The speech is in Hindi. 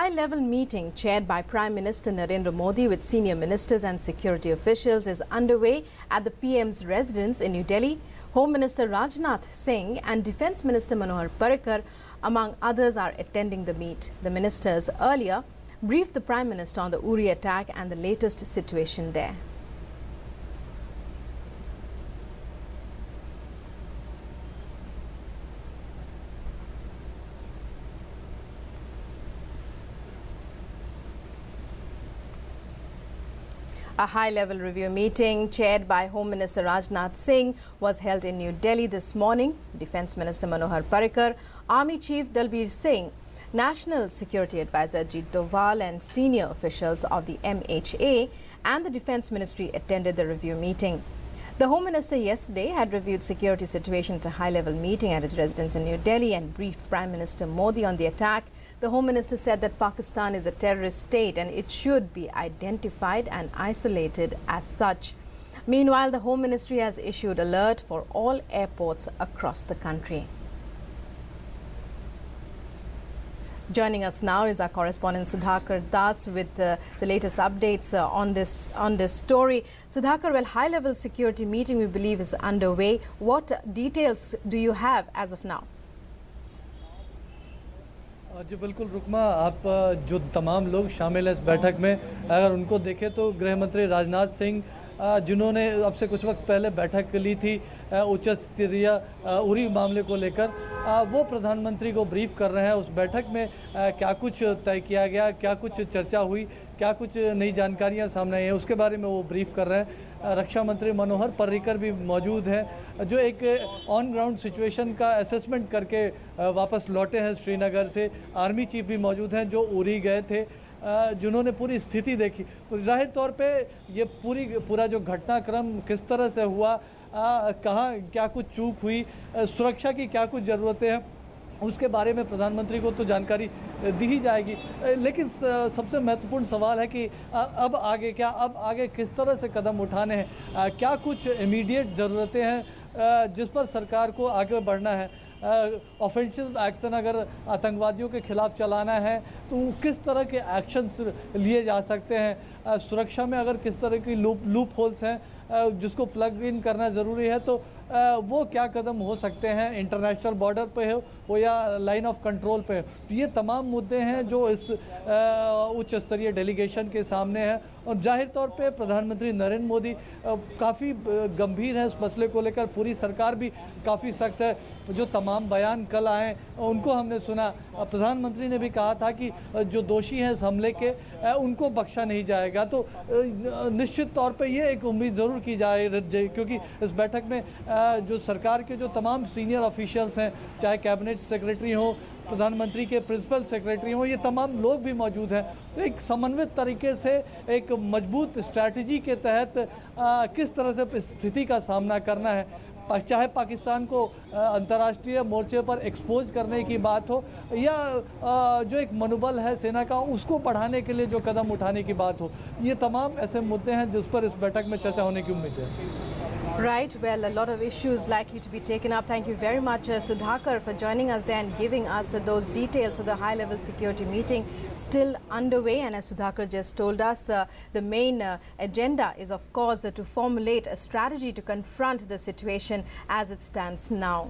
high-level meeting chaired by Prime Minister Narendra Modi with senior ministers and security officials is underway at the PM's residence in New Delhi. Home Minister Rajnath Singh and Defence Minister Manohar Parrikar, among others, are attending the meet. The ministers earlier briefed the Prime Minister on the Uri attack and the latest situation there. A high-level review meeting chaired by Home Minister Rajnath Singh was held in New Delhi this morning. Defence Minister Manohar Parrikar, Army Chief Dalbir Singh, National Security Advisor Ajit Doval and senior officials of the MHA and the Defence Ministry attended the review meeting. The Home Minister yesterday had reviewed security situation at a high-level meeting at his residence in New Delhi and briefed Prime Minister Modi on the attack. The Home Minister said that Pakistan is a terrorist state and it should be identified and isolated as such. Meanwhile, the Home Ministry has issued alert for all airports across the country. Joining us now is our correspondent Sudhakar Das with the latest updates on this story. Sudhakar, well, high-level security meeting we believe is underway. What details do you have as of now? जी बिल्कुल रुकमा, आप जो तमाम लोग शामिल हैं इस बैठक में, अगर उनको देखें तो गृह मंत्री राजनाथ सिंह जिन्होंने अब से कुछ वक्त पहले बैठक ली थी उच्च स्तरीय उरी मामले को लेकर, वो प्रधानमंत्री को ब्रीफ कर रहे हैं। उस बैठक में क्या कुछ तय किया गया, क्या कुछ चर्चा हुई, क्या कुछ नई जानकारियां सामने आई हैं, उसके बारे में वो ब्रीफ कर रहे हैं। रक्षा मंत्री मनोहर पर्रिकर भी मौजूद हैं जो एक ऑन ग्राउंड सिचुएशन का असेसमेंट करके वापस लौटे हैं श्रीनगर से। आर्मी चीफ भी मौजूद हैं जो उरी गए थे, जिन्होंने पूरी स्थिति देखी। तो जाहिर तौर पे ये पूरा जो घटनाक्रम किस तरह से हुआ, कहाँ क्या कुछ चूक हुई, सुरक्षा की क्या कुछ ज़रूरतें हैं, उसके बारे में प्रधानमंत्री को तो जानकारी दी ही जाएगी। लेकिन सबसे महत्वपूर्ण सवाल है कि अब आगे क्या, अब आगे किस तरह से कदम उठाने हैं, क्या कुछ इमीडिएट ज़रूरतें हैं जिस पर सरकार को आगे बढ़ना है। ऑफेंसिव एक्शन अगर आतंकवादियों के खिलाफ चलाना है तो किस तरह के एक्शंस लिए जा सकते हैं। सुरक्षा में अगर किस तरह की लूप होल्स हैं जिसको प्लग इन करना ज़रूरी है, तो वो क्या कदम हो सकते हैं, इंटरनेशनल बॉर्डर पे हो या लाइन ऑफ कंट्रोल पे। तो ये तमाम मुद्दे हैं जो इस उच्च स्तरीय डेलीगेशन के सामने हैं और जाहिर तौर पे प्रधानमंत्री नरेंद्र मोदी काफ़ी गंभीर है इस मसले को लेकर। पूरी सरकार भी काफ़ी सख्त है। जो तमाम बयान कल आए उनको हमने सुना। प्रधानमंत्री ने भी कहा था कि जो दोषी हैं इस हमले के उनको बख्शा नहीं जाएगा। तो निश्चित तौर पे ये एक उम्मीद ज़रूर की जाए, क्योंकि इस बैठक में जो सरकार के जो तमाम सीनियर ऑफिशियल्स हैं, चाहे कैबिनेट सेक्रेटरी हो, प्रधानमंत्री के प्रिंसिपल सेक्रेटरी हो, ये तमाम लोग भी मौजूद हैं। तो एक समन्वित तरीके से एक मजबूत स्ट्रैटेजी के तहत किस तरह से स्थिति का सामना करना है, चाहे पाकिस्तान को अंतर्राष्ट्रीय मोर्चे पर एक्सपोज करने की बात हो या जो एक मनोबल है सेना का उसको बढ़ाने के लिए जो कदम उठाने की बात हो, ये तमाम ऐसे मुद्दे हैं जिस पर इस बैठक में चर्चा होने की उम्मीद है। Right, well, a lot of issues likely to be taken up. Thank you very much, Sudhakar, for joining us there and giving us those details of the high-level security meeting still underway. And as Sudhakar just told us, the main agenda is, of course, to formulate a strategy to confront the situation as it stands now.